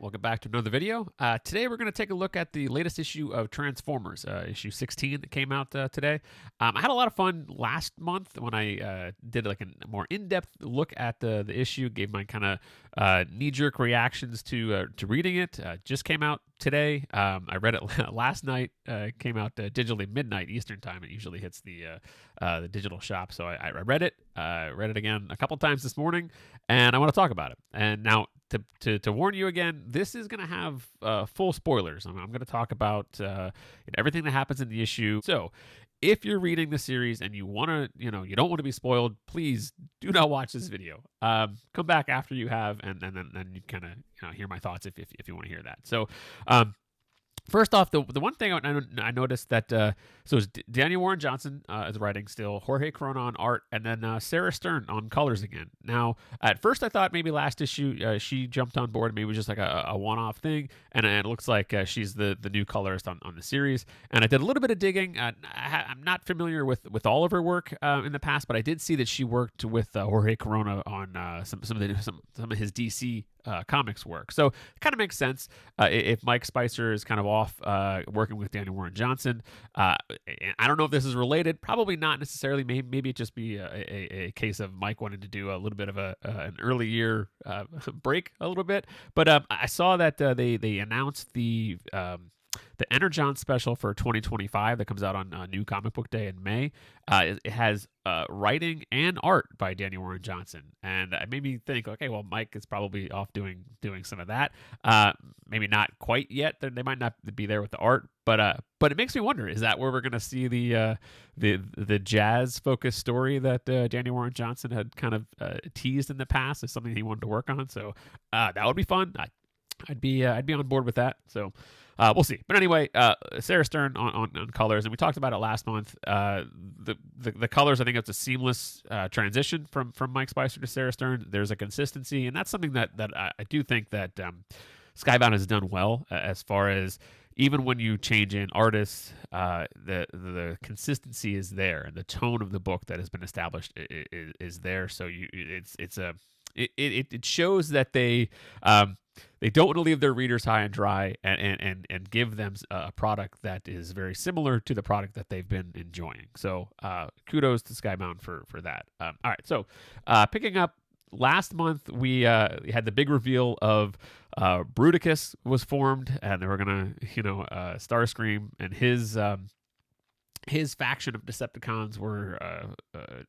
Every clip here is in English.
Welcome back to another video. Today we're going to take a look at the latest issue of Transformers, issue 16 that came out today. I had a lot of fun last month when I did like a more in-depth look at the issue, gave my kind of knee-jerk reactions to reading it. Just came out today. I read it last night. It came out digitally midnight Eastern time. It usually hits the digital shop. So I read it. Read it again a couple times this morning, and I want to talk about it. And now, to warn you again, this is going to have full spoilers. I'm going to talk about everything that happens in the issue. So if you're reading the series and you want to, you don't want to be spoiled, please do not watch this video. Come back after you have, and then you kind of hear my thoughts if you want to hear that. So first off, the one thing I noticed that so it's Daniel Warren Johnson is writing still, Jorge Corona on art, and then Sarah Stern on colors again. Now, at first I thought maybe last issue she jumped on board, maybe it was just like a one-off thing, and it looks like she's the new colorist on the series. And I did a little bit of digging. I'm not familiar with all of her work in the past, but I did see that she worked with Jorge Corona on some of his DC comics work. So it kind of makes sense if Mike Spicer is kind of off working with Daniel Warren Johnson. I don't know if this is related. Probably not necessarily. Maybe it just be a case of Mike wanting to do a little bit of an early year break a little bit. But I saw that they announced the Energon special for 2025 that comes out on New Comic Book Day in May. It has writing and art by Daniel Warren Johnson, and it made me think, okay, well, Mike is probably off doing some of that. Maybe not quite yet. They might not be there with the art, but it makes me wonder: is that where we're going to see the jazz focused story that Daniel Warren Johnson had kind of teased in the past as something he wanted to work on? So that would be fun. I'd be on board with that. So we'll see. But anyway, Sarah Stern on colors, and we talked about it last month. The colors, I think it's a seamless transition from Mike Spicer to Sarah Stern. There's a consistency, and that's something that I do think that Skybound has done well as far as even when you change in artists, the consistency is there, and the tone of the book that has been established is there. So it shows that they don't want to leave their readers high and dry and give them a product that is very similar to the product that they've been enjoying. So kudos to Skybound for that. All right, so picking up last month, we had the big reveal of Bruticus was formed, and they were going to, Starscream and his faction of Decepticons were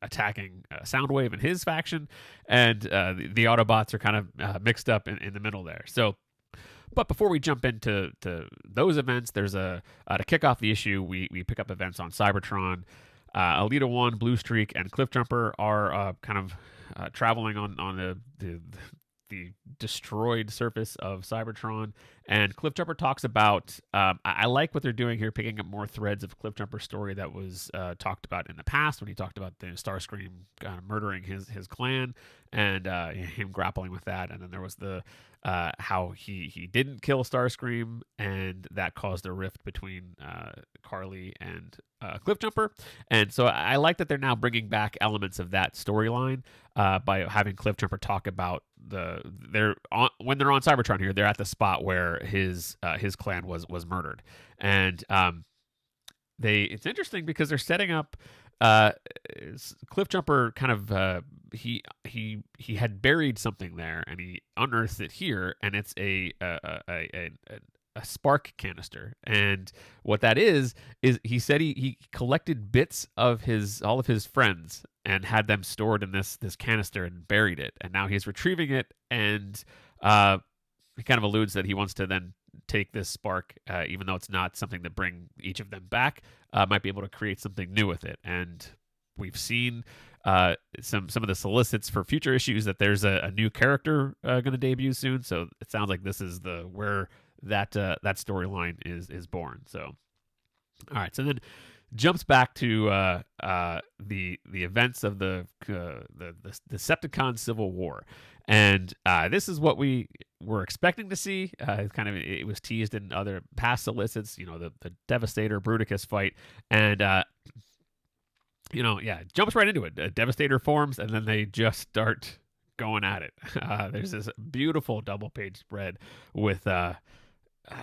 attacking Soundwave and his faction, and the Autobots are kind of mixed up in the middle there. So, but before we jump into those events, there's to kick off the issue, we pick up events on Cybertron. Alita 1, Blue Streak, and Cliffjumper are kind of traveling on the destroyed surface of Cybertron, and Cliffjumper talks about I like what they're doing here, picking up more threads of Cliffjumper's story that was talked about in the past when he talked about the Starscream murdering his clan and him grappling with that. And then there was the how he didn't kill Starscream, and that caused a rift between Carly and Cliffjumper. And so I like that they're now bringing back elements of that storyline by having Cliffjumper talk about when they're on Cybertron here, they're at the spot where his clan was murdered. And it's interesting because they're setting up Cliffjumper kind of he had buried something there, and he unearths it here, and it's a spark canister. And what that is he said he collected bits of all of his friends and had them stored in this canister and buried it, and now he's retrieving it, and he kind of alludes that he wants to then take this spark, even though it's not something to bring each of them back, might be able to create something new with it. And we've seen some of the solicits for future issues that there's a new character going to debut soon. So it sounds like this is where that storyline is born. So all right, so then jumps back to the events of the Decepticon Civil War, and this is what we were expecting to see. It was teased in other past solicits, the Devastator Bruticus fight, and jumps right into it. Devastator forms, and then they just start going at it. There's this beautiful double page spread with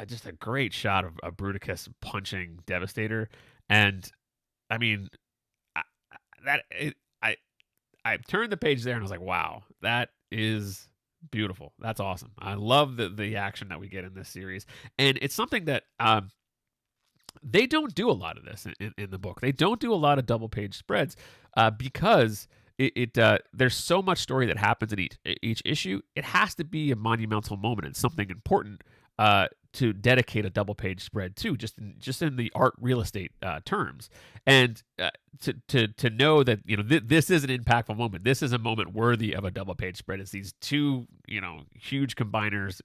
just a great shot of Bruticus punching Devastator, and I mean I, that it, I turned the page there and I was like, wow, that is beautiful. That's awesome. I love the action that we get in this series, and it's something that they don't do a lot of this in the book. They don't do a lot of double page spreads because there's so much story that happens in each issue. It has to be a monumental moment and something important to dedicate a double page spread to, just in the art real estate terms, and to know that this is an impactful moment. This is a moment worthy of a double page spread. It's these two huge combiners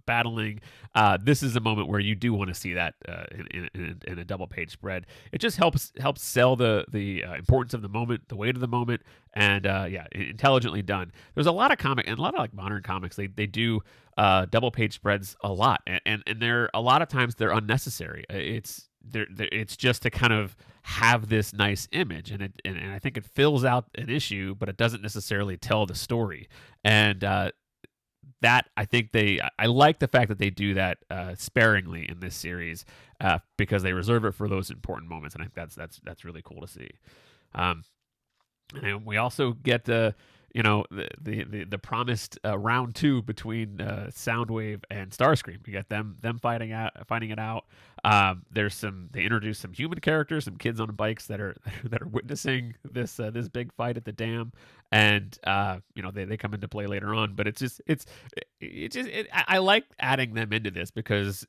battling. This is a moment where you do want to see that in a double page spread. It just helps sell the importance of the moment, the weight of the moment, and intelligently done. There's a lot of like modern comics. They do double page spreads a lot, and they're a lot of times they're unnecessary. It's just to kind of have this nice image, and I think it fills out an issue, but it doesn't necessarily tell the story. And that I think I like the fact that they do that sparingly in this series because they reserve it for those important moments, and I think that's really cool to see. And we also get the promised round 2 between Soundwave and Starscream. We get them fighting it out. They introduce some human characters, some kids on bikes that are witnessing this big fight at the dam, and they come into play later on. But I like adding them into this because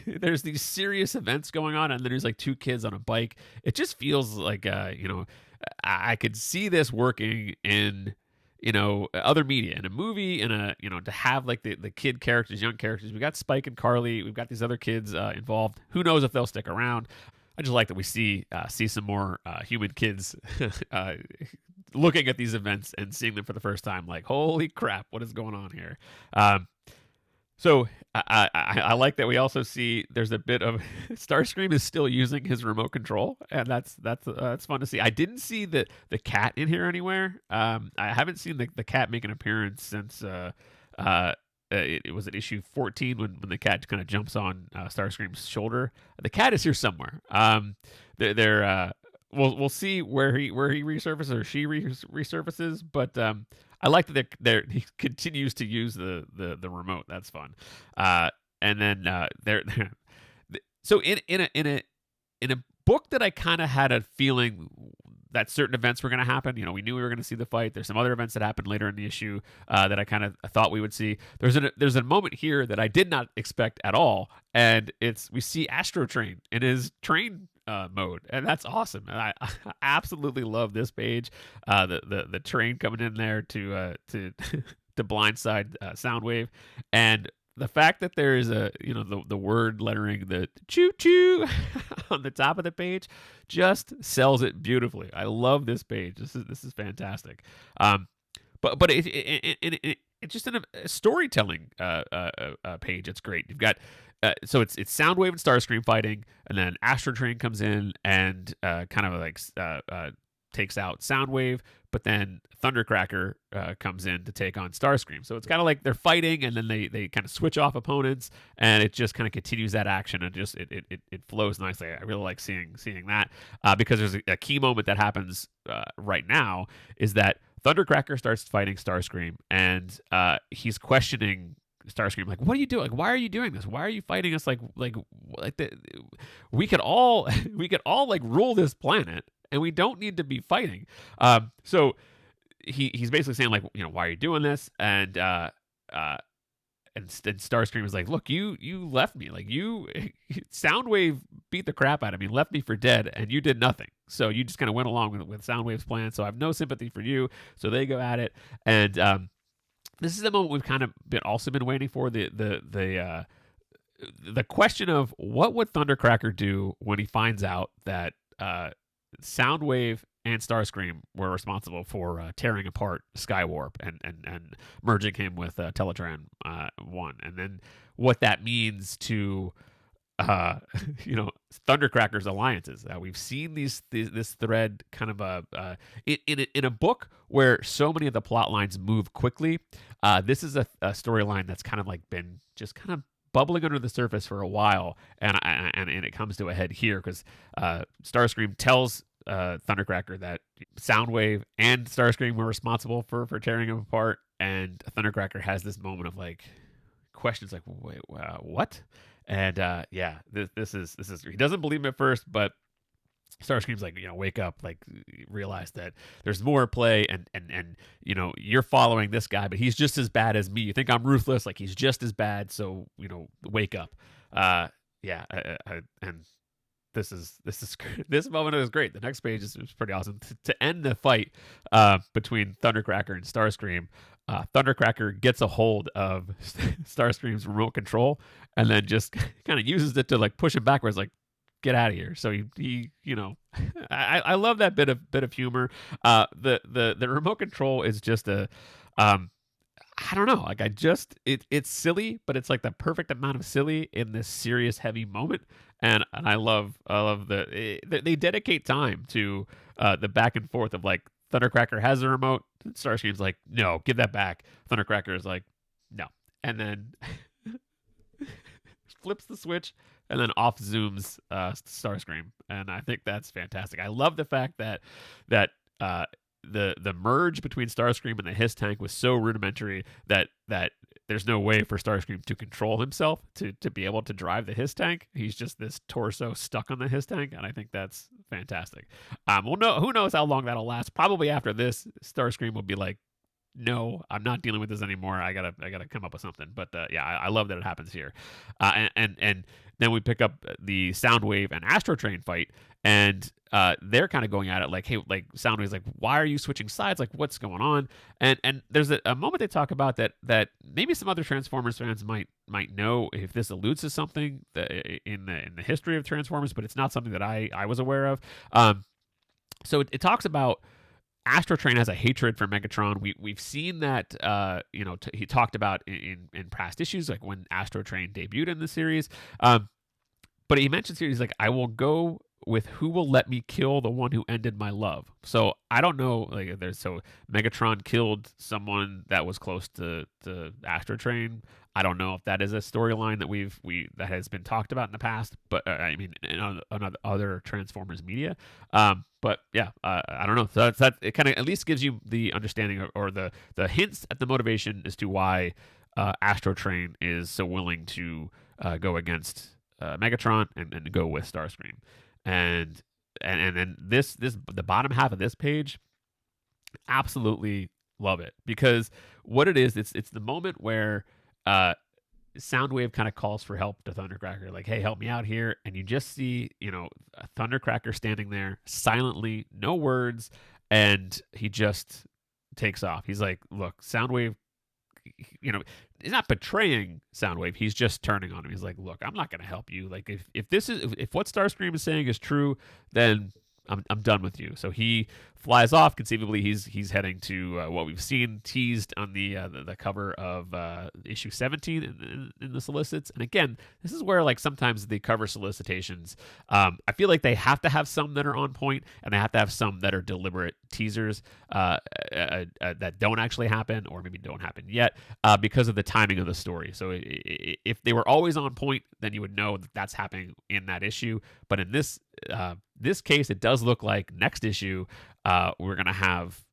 there's these serious events going on, and then there's like 2 kids on a bike. It just feels like I could see this working in other media, in a movie, to have like the kid characters, young characters. We got Spike and Carly. We've got these other kids involved. Who knows if they'll stick around? I just like that we see some more human kids looking at these events and seeing them for the first time. Like, holy crap, what is going on here? So I like that we also see there's a bit of Starscream is still using his remote control, and that's fun to see. I didn't see the cat in here anywhere. I haven't seen the cat make an appearance since it was at issue 14 when the cat kind of jumps on Starscream's shoulder. The cat is here somewhere. We'll see where he resurfaces or she resurfaces, but I like that he continues to use the remote. That's fun. And then so in a book that I kind of had a feeling that certain events were going to happen. We knew we were going to see the fight. There's some other events that happened later in the issue that I kind of thought we would see. There's a moment here that I did not expect at all, and we see Astro Train in his train mode, and that's awesome. And I absolutely love this page. The train coming in there to blindside Soundwave, and the fact that there is the word lettering, the choo choo on the top of the page, just sells it beautifully. I love this page. This is fantastic. But it's just in a storytelling page. It's great. You've got so it's Soundwave and Starscream fighting, and then Astro Train comes in and kind of like takes out Soundwave, but then Thundercracker comes in to take on Starscream. So it's kind of like they're fighting, and then they kind of switch off opponents, and it just kind of continues that action, and just it flows nicely. I really like seeing that because there's a key moment that happens right now is that Thundercracker starts fighting Starscream, and he's questioning Starscream, like, what are you doing? Like, why are you doing this? why are you fighting us? We could all like rule this planet, and we don't need to be fighting. So he's basically saying, like, why are you doing this? And Starscream is like, look, you left me. Like, Soundwave beat the crap out of me, left me for dead, and you did nothing. So you just kind of went along with Soundwave's plan. So I have no sympathy for you. So they go at it, and this is the moment we've kind of also been waiting for. The question of what would Thundercracker do when he finds out that Soundwave and Starscream were responsible for tearing apart Skywarp and merging him with Teletran 1, and then what that means to Thundercracker's alliances. We've seen this thread kind of in a book where so many of the plot lines move quickly. This is a storyline that's kind of like been just kind of bubbling under the surface for a while, and it comes to a head here because Starscream tells Thundercracker that Soundwave and Starscream were responsible for tearing him apart, and Thundercracker has this moment of like questions like, wait, what? And this is he doesn't believe him at first, but Starscream's like, wake up, like realize that there's more at play, and you're following this guy, but he's just as bad as me. You think I'm ruthless, like he's just as bad, so wake up. And this moment is great. The next page is pretty awesome. To end the fight between Thundercracker and Starscream, Thundercracker gets a hold of Starscream's remote control and then just kind of uses it to like push him backwards, like get out of here. So he I love that bit of humor. The remote control is just I don't know, like it's silly, but it's like the perfect amount of silly in this serious heavy moment. And I love they dedicate time to the back and forth of like Thundercracker has the remote, Starscream's like, no, give that back. Thundercracker is like, no, and then flips the switch, and then off zooms Starscream, and I think that's fantastic. I love the fact that the merge between Starscream and the Hiss tank was so rudimentary that there's no way for Starscream to control himself to be able to drive the Hiss tank. He's just this torso stuck on the Hiss tank, and I think that's fantastic. Who knows how long that'll last? Probably after this, Starscream will be like, no, I'm not dealing with this anymore. I gotta come up with something. But I love that it happens here. And then we pick up the Soundwave and Astro Train fight, and they're kind of going at it like, hey, like Soundwave's like, why are you switching sides? Like, what's going on? And there's a moment they talk about that maybe some other Transformers fans might know if this alludes to something in the history of Transformers, but it's not something that I was aware of. So it talks about Astro Train has a hatred for Megatron. We've seen that he talked about in past issues, like when Astro Train debuted in the series. But he mentions here, he's like, I will go with who will let me kill the one who ended my love. So I don't know, like so Megatron killed someone that was close to Astro Train. I don't know if that is a storyline that that has been talked about in the past, but I mean in other Transformers media. But yeah, I don't know. So that it kind of at least gives you the understanding or the hints at the motivation as to why Astro Train is so willing to go against Megatron and go with Starscream. And then this the bottom half of this page, absolutely love it, because what it is, it's the moment where Soundwave kind of calls for help to Thundercracker, like, hey, help me out here, and you just see a Thundercracker standing there silently, no words, and he just takes off. He's like, look, Soundwave, he's not betraying Soundwave. He's just turning on him. He's like, look, I'm not going to help you. Like, if what Starscream is saying is true, then I'm done with you. So he flies off. Conceivably, he's heading to what we've seen teased on the cover of issue 17 in the solicits. And again, this is where like sometimes the cover solicitations, I feel like they have to have some that are on point, and they have to have some that are deliberate teasers that don't actually happen, or maybe don't happen yet, because of the timing of the story. So if they were always on point, then you would know that that's happening in that issue. But in this case, it does look like next issue we're going to have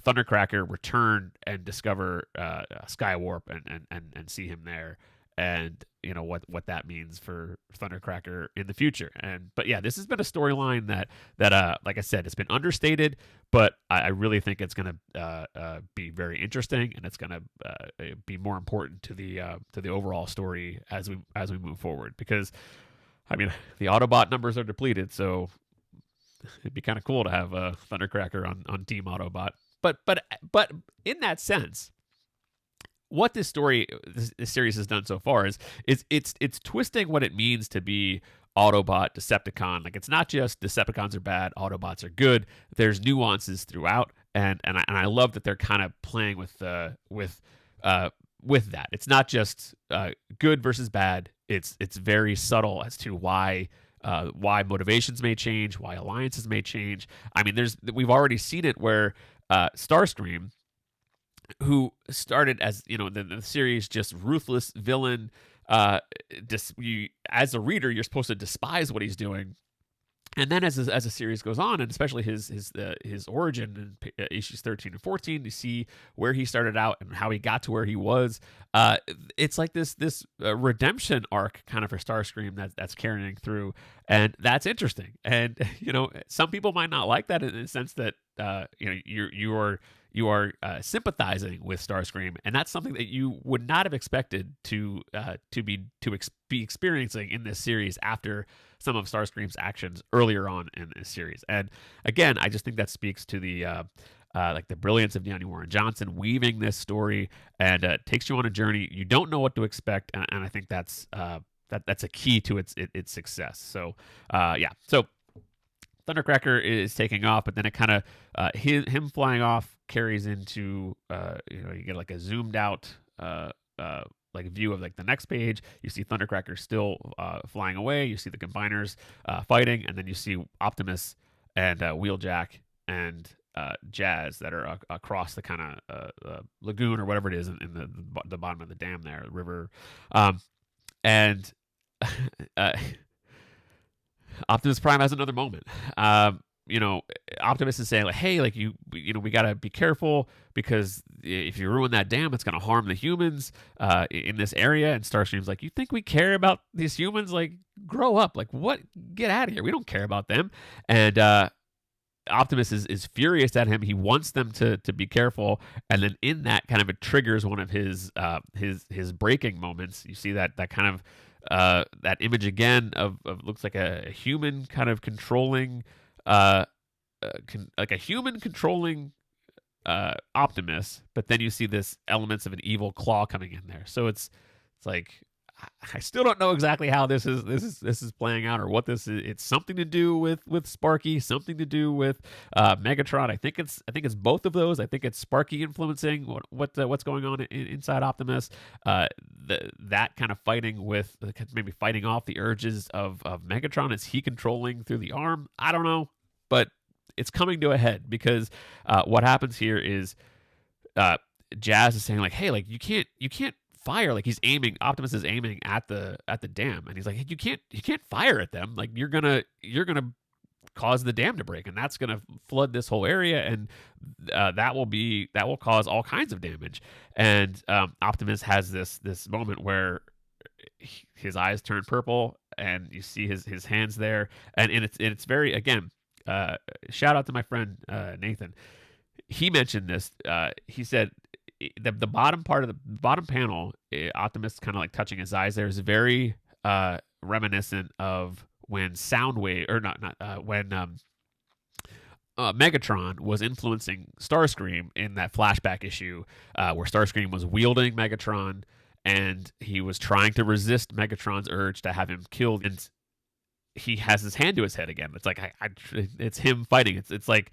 Thundercracker return and discover Skywarp and see him there, and what that means for Thundercracker in the future. But yeah, this has been a storyline that like I said, it's been understated, but I really think it's going to be very interesting, and it's going to be more important to the overall story as we move forward, because I mean, the Autobot numbers are depleted, so it'd be kind of cool to have a Thundercracker on Team Autobot. But in that sense, what this series has done so far is it's twisting what it means to be Autobot Decepticon. Like, it's not just Decepticons are bad, Autobots are good. There's nuances throughout, and I love that they're kind of playing with that. It's not just good versus bad. It's very subtle as to why why motivations may change, why alliances may change. I mean, we've already seen it where Starscream, who started as the series just ruthless villain, as a reader you're supposed to despise what he's doing. And then as the series goes on, and especially his origin in issues 13 and 14, you see where he started out and how he got to where he was. It's like this redemption arc kind of for Starscream that's carrying through, and that's interesting. And some people might not like that in the sense that you are sympathizing with Starscream, and that's something that you would not have expected to be experiencing in this series after some of Starscream's actions earlier on in this series. And again, I just think that speaks to the like the brilliance of Deanna Warren Johnson weaving this story, and takes you on a journey. You don't know what to expect, and I think that's a key to its success. So so Thundercracker is taking off, but then it kind of him flying off carries into you get like a zoomed out like view of like the next page. You see Thundercracker still flying away. You see the Combiners fighting, and then you see Optimus and Wheeljack and Jazz that are across the kind of lagoon or whatever it is in the bottom of the dam there, the river, and Optimus Prime has another moment. Optimus is saying like, hey, like we gotta be careful because if you ruin that dam, it's gonna harm the humans in this area. And Starscream's like, you think we care about these humans? Like, grow up. Like, what? Get out of here. We don't care about them. And Optimus is furious at him. He wants them to be careful, and then in that kind of it triggers one of his breaking moments. You see that kind of that image again of looks like a human kind of controlling. Like a human controlling Optimus, but then you see this elements of an evil claw coming in there. So it's like I still don't know exactly how this is playing out or what this is. It's something to do with Sparky, something to do with Megatron. I think it's both of those. I think it's Sparky influencing what's going on inside Optimus. That kind of fighting with maybe fighting off the urges of Megatron. Is he controlling through the arm? I don't know, but it's coming to a head because what happens here is Jazz is saying like, hey, like you can't fire. Like Optimus is aiming at the dam, and he's like, hey, you can't fire at them. Like you're gonna cause the dam to break, and that's gonna flood this whole area, and that will cause all kinds of damage. And Optimus has this moment where his eyes turn purple, and you see his hands there, and it's very, again, shout out to my friend Nathan. He mentioned this. He said the bottom part of the bottom panel, Optimus kind of like touching his eyes there, is very reminiscent of when Soundwave, or when Megatron was influencing Starscream in that flashback issue where Starscream was wielding Megatron, and he was trying to resist Megatron's urge to have him killed, and he has his hand to his head again. It's like it's him fighting. It's like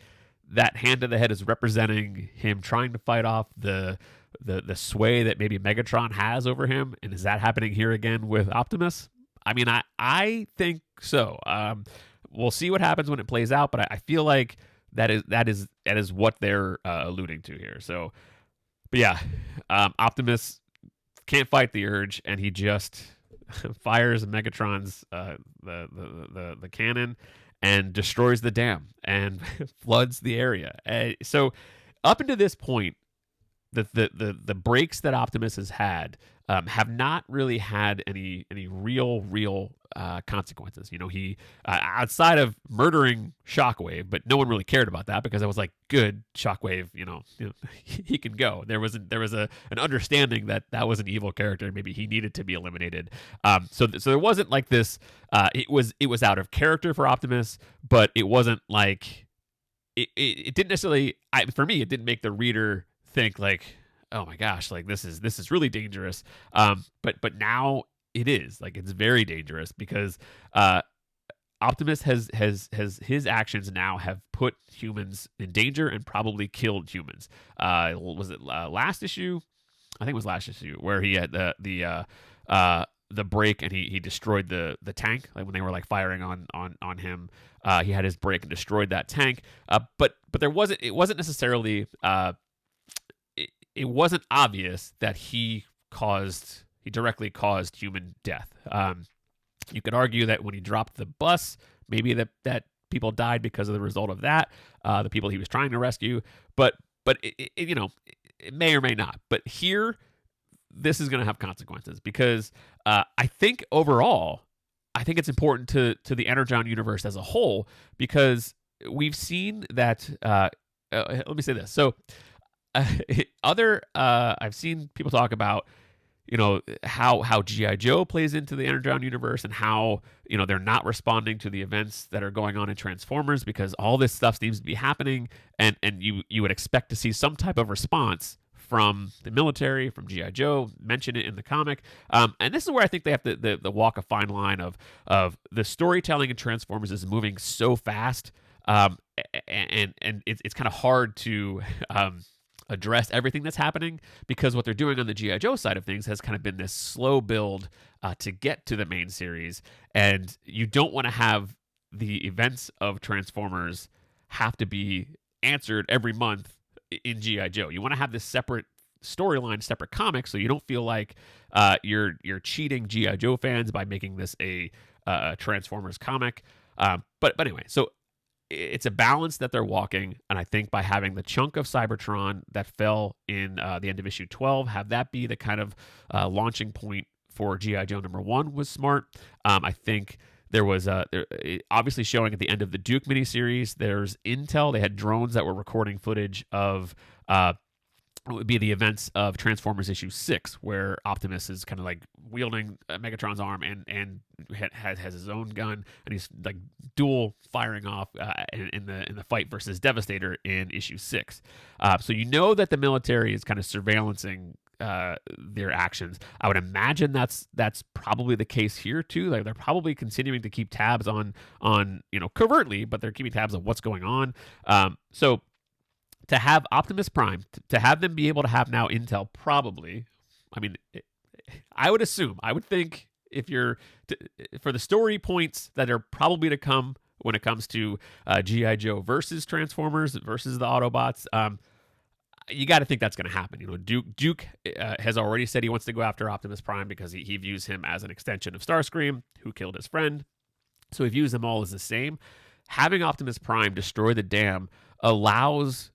that hand to the head is representing him trying to fight off the sway that maybe Megatron has over him. And is that happening here again with Optimus? I mean, I think so. We'll see what happens when it plays out, but I feel like that is what they're alluding to here. So, but yeah, Optimus can't fight the urge, and he just fires Megatron's the cannon and destroys the dam and floods the area. So up until this point, the breaks that Optimus has had have not really had any real consequences. He outside of murdering Shockwave, but no one really cared about that because I was like, good, Shockwave, he can go. There was an understanding that was an evil character. Maybe he needed to be eliminated. So there wasn't like this. It was out of character for Optimus, but it wasn't like it didn't necessarily. For me, it didn't make the reader think like, oh my gosh, like this is really dangerous. But now it is, like, it's very dangerous because Optimus has his actions now have put humans in danger and probably killed humans. Was it last issue? I think it was last issue where he had the the break and he destroyed the tank, like when they were like firing on him. He had his break and destroyed that tank. But it wasn't necessarily it wasn't obvious that he directly caused human death. You could argue that when he dropped the bus, maybe that people died because of the result of that, the people he was trying to rescue. But it may or may not. But here, this is going to have consequences because I think overall, I think it's important to the Energon universe as a whole, because we've seen that. Let me say this. So, I've seen people talk about, how G.I. Joe plays into the Energon universe, and how, they're not responding to the events that are going on in Transformers because all this stuff seems to be happening, and you would expect to see some type of response from the military, from G.I. Joe, mention it in the comic. And this is where I think they have to walk a fine line of the storytelling in Transformers is moving so fast, and it's kind of hard to address everything that's happening, because what they're doing on the G.I. Joe side of things has kind of been this slow build to get to the main series, and you don't want to have the events of Transformers have to be answered every month in G.I. Joe. You want to have this separate storyline, separate comic, so you don't feel like you're cheating G.I. Joe fans by making this a Transformers comic. But anyway, so it's a balance that they're walking, and I think by having the chunk of Cybertron that fell in the end of issue 12, have that be the kind of launching point for G.I. Joe #1 was smart. I think there was obviously showing at the end of the Duke miniseries, there's intel. They had drones that were recording footage of it would be the events of Transformers issue 6, where Optimus is kind of like wielding Megatron's arm and has his own gun, and he's like dual firing off in the fight versus Devastator in issue 6. So that the military is kind of surveillancing their actions. I would imagine that's probably the case here too. Like, they're probably continuing to keep tabs on covertly, but they're keeping tabs on what's going on. So to have Optimus Prime, to have them be able to have now intel, probably, I mean, I would think if for the story points that are probably to come when it comes to G.I. Joe versus Transformers versus the Autobots, you got to think that's going to happen. Duke has already said he wants to go after Optimus Prime because he views him as an extension of Starscream, who killed his friend. So he views them all as the same. Having Optimus Prime destroy the dam allows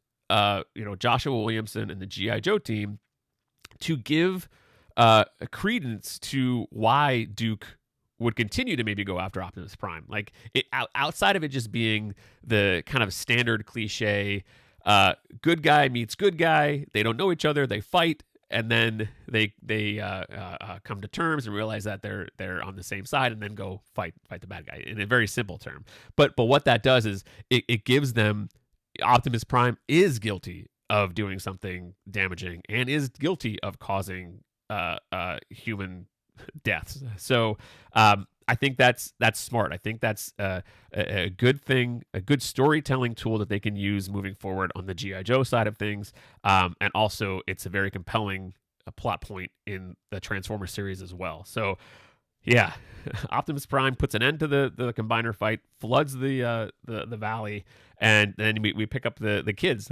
Joshua Williamson and the G.I. Joe team to give credence to why Duke would continue to maybe go after Optimus Prime. Like, outside of it just being the kind of standard cliche, good guy meets good guy, they don't know each other, they fight, and then they come to terms and realize that they're on the same side, and then go fight the bad guy, in a very simple term. But what that does is it gives them, Optimus Prime is guilty of doing something damaging and is guilty of causing human deaths. So I think that's smart. I think that's a good thing, a good storytelling tool that they can use moving forward on the G.I. Joe side of things. And also, it's a very compelling plot point in the Transformers series as well. So, yeah, Optimus Prime puts an end to the Combiner fight, floods the valley, and then we pick up the kids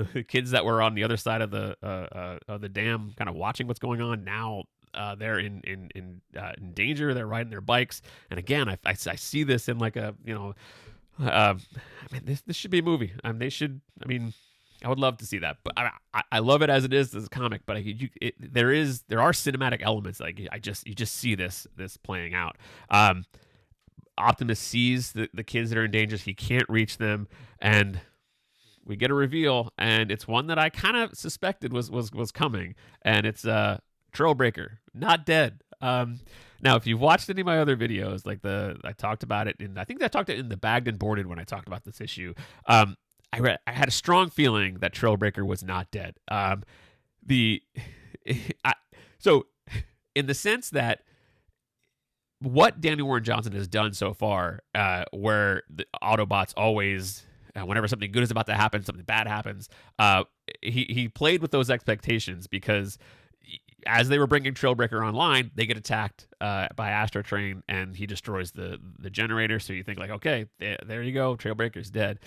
that were on the other side of the dam, kind of watching what's going on. Now they're in danger. They're riding their bikes, and again, I see this in like a this should be a movie. I would love to see that, but I love it as it is as a comic. But there are cinematic elements. Like, you just see this playing out. Optimus sees the kids that are in danger. He can't reach them, and we get a reveal, and it's one that I kind of suspected was coming, and it's Trailbreaker, not dead. Now, if you've watched any of my other videos, like I talked about it, I think I talked it in the Bagged and Boarded when I talked about this issue. I had a strong feeling that Trailbreaker was not dead. So, in the sense that what Danny Warren Johnson has done so far, where the Autobots always, whenever something good is about to happen, something bad happens, he played with those expectations, because as they were bringing Trailbreaker online, they get attacked by Astro Train, and he destroys the generator. So you think like, okay, there you go, Trailbreaker's dead.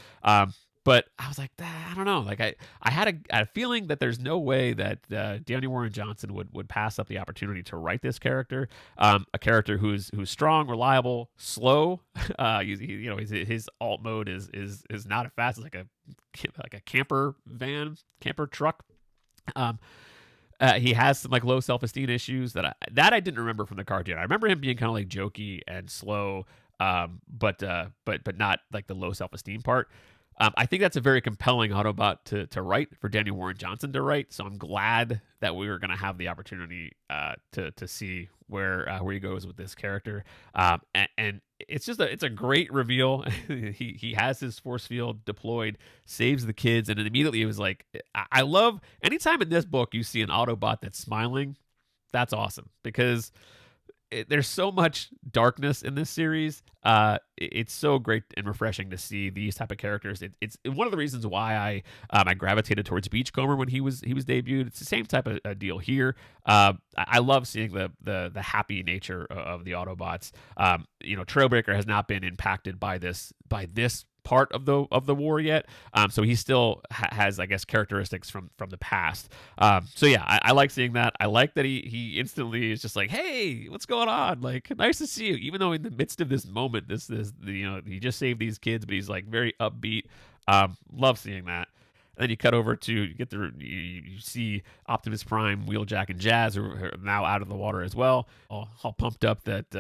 But I was like, I don't know. Like I had a feeling that there's no way that Danny Warren Johnson would pass up the opportunity to write this character, a character who's strong, reliable, slow. His alt mode is not as fast as like a camper truck. He has some like low self-esteem issues that I didn't remember from the cartoon. I remember him being kind of like jokey and slow, but not like the low self-esteem part. I think that's a very compelling Autobot to write, for Daniel Warren Johnson to write. So I'm glad that we were going to have the opportunity to see where he goes with this character. And it's a great reveal. he has his force field deployed, saves the kids, and then immediately it was like, I love anytime in this book you see an Autobot that's smiling. That's awesome, because there's so much darkness in this series. It's so great and refreshing to see these type of characters. It's one of the reasons why I gravitated towards Beachcomber when he was debuted. It's the same type of deal here. I love seeing the happy nature of the Autobots. Trailbreaker has not been impacted by this part of the war yet, so he still has, I guess, characteristics from the past. So yeah, I like seeing that. I like that he instantly is just like, hey, what's going on? Like, nice to see you. Even though in the midst of this moment, he just saved these kids, but he's like very upbeat. Love seeing that. And then you cut over to you see Optimus Prime, Wheeljack, and Jazz are now out of the water as well, all pumped up that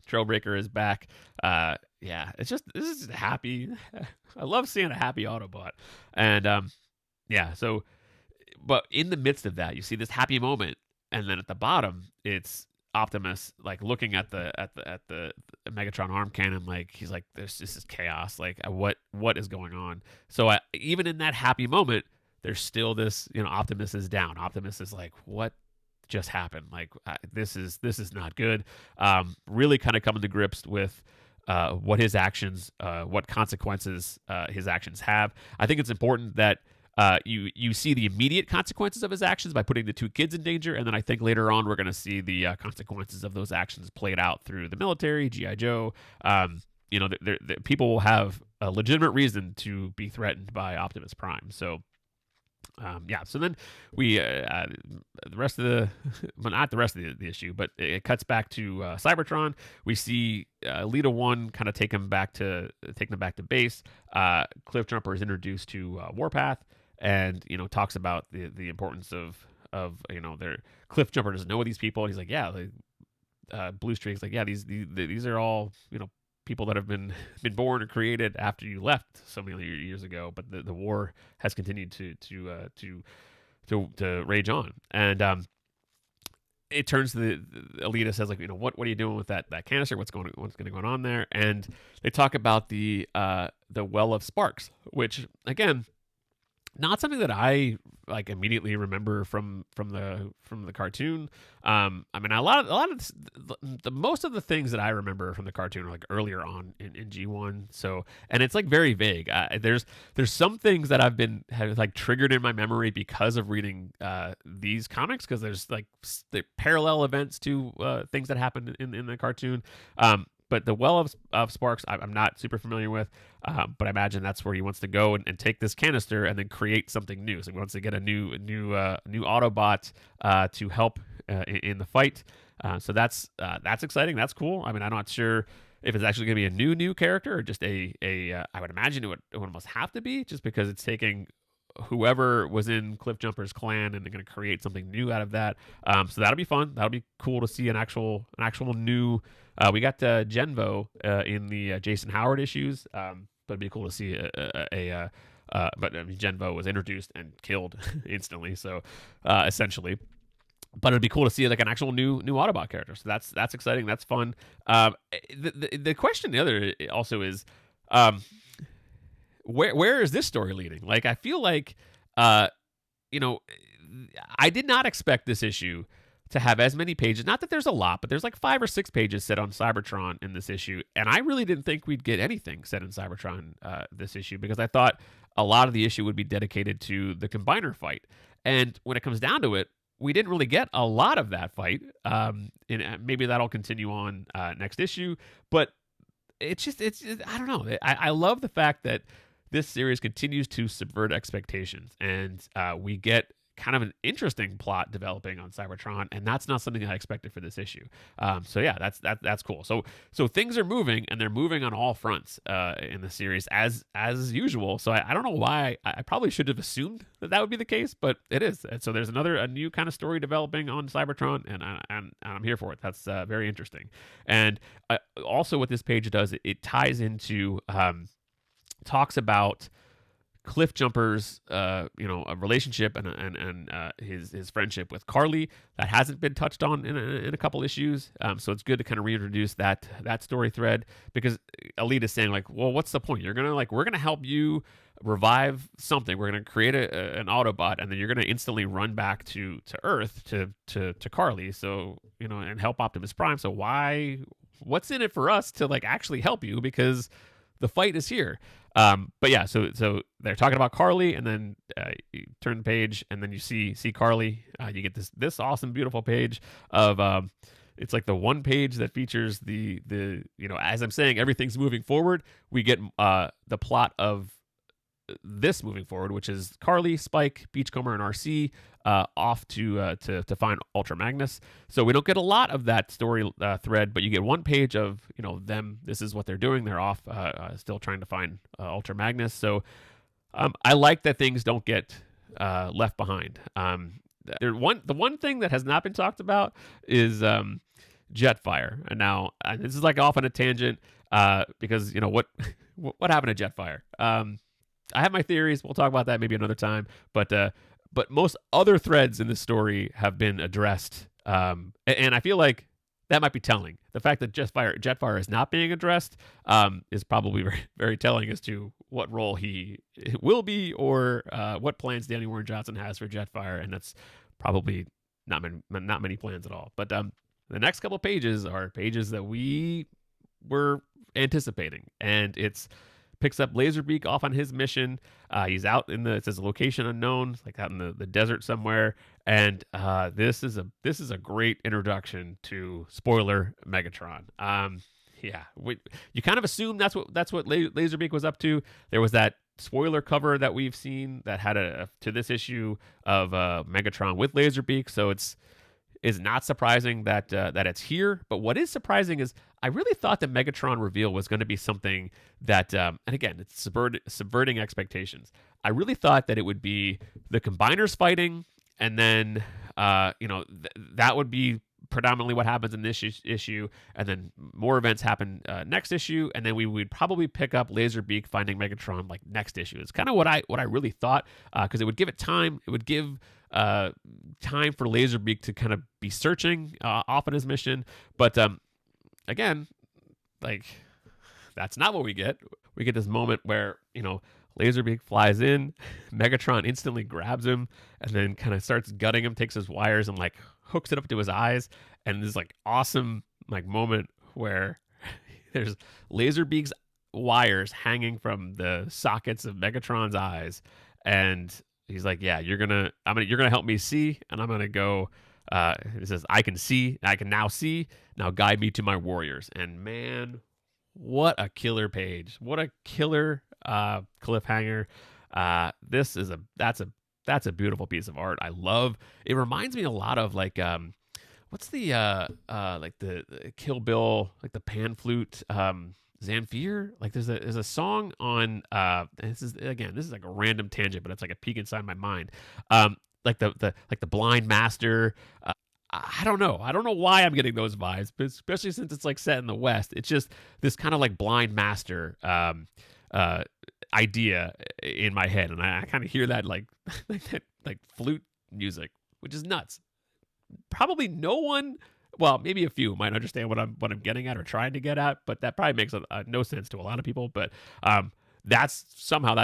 Trailbreaker is back. Yeah, this is happy. I love seeing a happy Autobot. And so, but in the midst of that, you see this happy moment, and then at the bottom, it's Optimus like looking at the Megatron arm cannon, like he's like, this is chaos. Like what is going on? So even in that happy moment, there's still this, Optimus is down. Optimus is like, what just happened? Like this is not good. Really kind of coming to grips with what his actions, what consequences his actions have. I think it's important that you see the immediate consequences of his actions by putting the two kids in danger, and then I think later on we're going to see the consequences of those actions played out through the military, G.I. Joe. People will have a legitimate reason to be threatened by Optimus Prime. So. So then we the rest of the well, not the rest of the issue, but it cuts back to Cybertron. We see Lita 1 kind of take them back to base. Cliffjumper is introduced to Warpath, and talks about the importance of their Cliffjumper doesn't know these people. He's like, yeah, Blue Streak's like, yeah, these are all people that have been born or created after you left so many years ago, but the war has continued to rage on, and it turns to the Alita says, like, what are you doing with that canister? What's going on there? And they talk about the well of sparks, which again, not something that I like immediately remember from the cartoon. I mean, a lot of the most of the things that I remember from the cartoon are like earlier on in G1. So, and it's like very vague. There's some things that have like triggered in my memory because of reading these comics, because there's like the parallel events to things that happened in the cartoon. But the well of sparks, I'm not super familiar with, but I imagine that's where he wants to go and take this canister and then create something new. So he wants to get a new Autobot to help in the fight. So that's exciting. That's cool. I mean, I'm not sure if it's actually going to be a new character or just I would imagine it would almost have to be, just because it's taking whoever was in Cliffjumper's clan and they're going to create something new out of that. So that'll be fun. That'll be cool to see an actual new. We got Genvo in the Jason Howard issues, but it'd be cool to see but I mean, Genvo was introduced and killed instantly, so essentially. But it'd be cool to see like an actual new Autobot character. So that's exciting. That's fun. The question the other also is, where is this story leading? Like, I feel like, I did not expect this issue to have as many pages. Not that there's a lot, but there's like 5 or 6 pages set on Cybertron in this issue. And I really didn't think we'd get anything set in Cybertron this issue, because I thought a lot of the issue would be dedicated to the Combiner fight. And when it comes down to it, we didn't really get a lot of that fight. And maybe that'll continue on next issue. But I don't know. I love the fact that this series continues to subvert expectations, and we get kind of an interesting plot developing on Cybertron, and that's not something I expected for this issue. So yeah, that's cool. So things are moving, and they're moving on all fronts in the series as usual. So I don't know why. I probably should have assumed that would be the case, but it is. And so there's a new kind of story developing on Cybertron, and I'm here for it. That's very interesting. And also, what this page does, it ties into talks about Cliff Jumper's, a relationship and his friendship with Carly that hasn't been touched on in a couple issues. So it's good to kind of reintroduce that story thread, because Elite is saying like, well, what's the point? We're gonna help you revive something. We're gonna create an Autobot, and then you're gonna instantly run back to Earth to Carly. So and help Optimus Prime. So what's in it for us to like actually help you, because the fight is here. But yeah, so they're talking about Carly, and then you turn the page, and then you see Carly. You get this awesome, beautiful page of it's like the one page that features the as I'm saying, everything's moving forward. We get the plot of this moving forward, which is Carly, Spike, Beachcomber, and RC off to find Ultra Magnus. So we don't get a lot of that story thread, but you get one page of them. This is what they're doing. They're off still trying to find Ultra Magnus. So I like that things don't get left behind. The one thing that has not been talked about is Jetfire. And now this is like off on a tangent because what happened to Jetfire? I have my theories. We'll talk about that maybe another time. But most other threads in this story have been addressed, and I feel like that might be telling. The fact that Jetfire is not being addressed is probably very, very telling as to what role he will be, or what plans Danny Warren Johnson has for Jetfire, and that's probably not many plans at all. But the next couple pages are pages that we were anticipating, and it's picks up Laserbeak off on his mission. He's out it says location unknown, like out in the desert somewhere. And this is a great introduction to spoiler Megatron. You kind of assume that's what Laserbeak was up to. There was that spoiler cover that we've seen that had to this issue of Megatron with Laserbeak. So it's not surprising that it's here. But what is surprising is I really thought the Megatron reveal was going to be something that, and again, it's subverting expectations. I really thought that it would be the Combiners fighting, and then that would be predominantly what happens in this issue, and then more events happen next issue, and then we would probably pick up Laserbeak finding Megatron like next issue. It's kind of what I really thought, because it would give it time. It would give time for Laserbeak to kind of be searching off on his mission. But again, like, that's not what we get. We get this moment where Laserbeak flies in, Megatron instantly grabs him, and then kind of starts gutting him, takes his wires and like hooks it up to his eyes, and this like awesome like moment where there's Laserbeak's wires hanging from the sockets of Megatron's eyes, and he's like, "Yeah, you're gonna help me see, and I'm gonna go." It says, "I can see, I can now see. Now guide me to my warriors." And man, what a killer page! What a killer cliffhanger! That's a beautiful piece of art. I love. It reminds me a lot of like what's the like the Kill Bill, like the pan flute Zamfir. Like there's a song on this is like a random tangent, but it's like a peek inside my mind. Like the Blind Master. I don't know why I'm getting those vibes, but especially since it's like set in the West. It's just this kind of like Blind Master idea in my head, and I kind of hear that like like flute music, which is nuts. Probably no one, well, maybe a few might understand what I'm getting at or trying to get at, but that probably makes no sense to a lot of people. But that's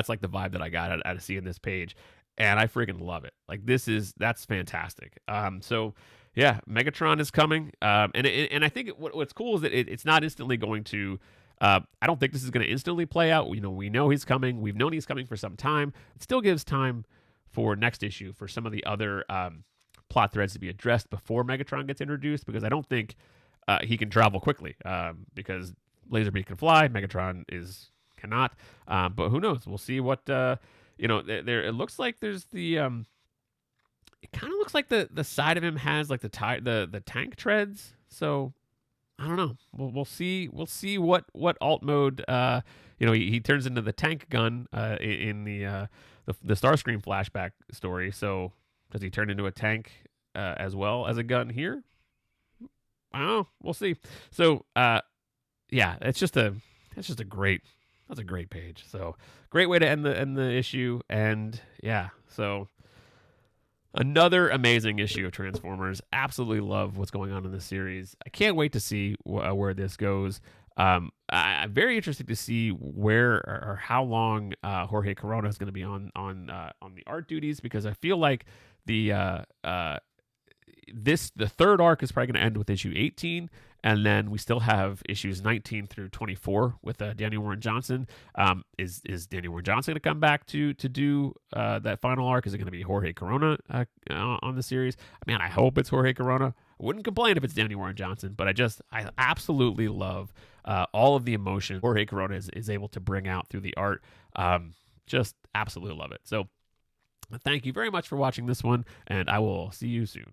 like the vibe that I got out of seeing this page, and I freaking love it. Like that's fantastic. So yeah, Megatron is coming, and I think what's cool is that it's not instantly going to. I don't think this is going to instantly play out. We know he's coming. We've known he's coming for some time. It still gives time for next issue for some of the other plot threads to be addressed before Megatron gets introduced, because I don't think he can travel quickly, because Laserbeak can fly, Megatron cannot. But who knows? We'll see what there. It looks like there's the it kind of looks like the side of him has like the tank treads. So I don't know. We'll see. We'll see what alt mode. He turns into the tank gun in the Starscream flashback story. So does he turn into a tank as well as a gun here? I don't know. We'll see. So yeah, that's a great page. So great way to end the issue. And yeah, so another amazing issue of Transformers. Absolutely love what's going on in this series. I can't wait to see where this goes. I'm very interested to see where or how long Jorge Corona is going to be on the art duties, because I feel like the third arc is probably going to end with issue 18, and then we still have issues 19 through 24 with Danny Warren Johnson. Is Danny Warren Johnson going to come back to do that final arc? Is it going to be Jorge Corona on the series? I mean, I hope it's Jorge Corona. I wouldn't complain if it's Danny Warren Johnson, but I absolutely love all of the emotion Jorge Corona is able to bring out through the art. Just absolutely love it. So thank you very much for watching this one, and I will see you soon.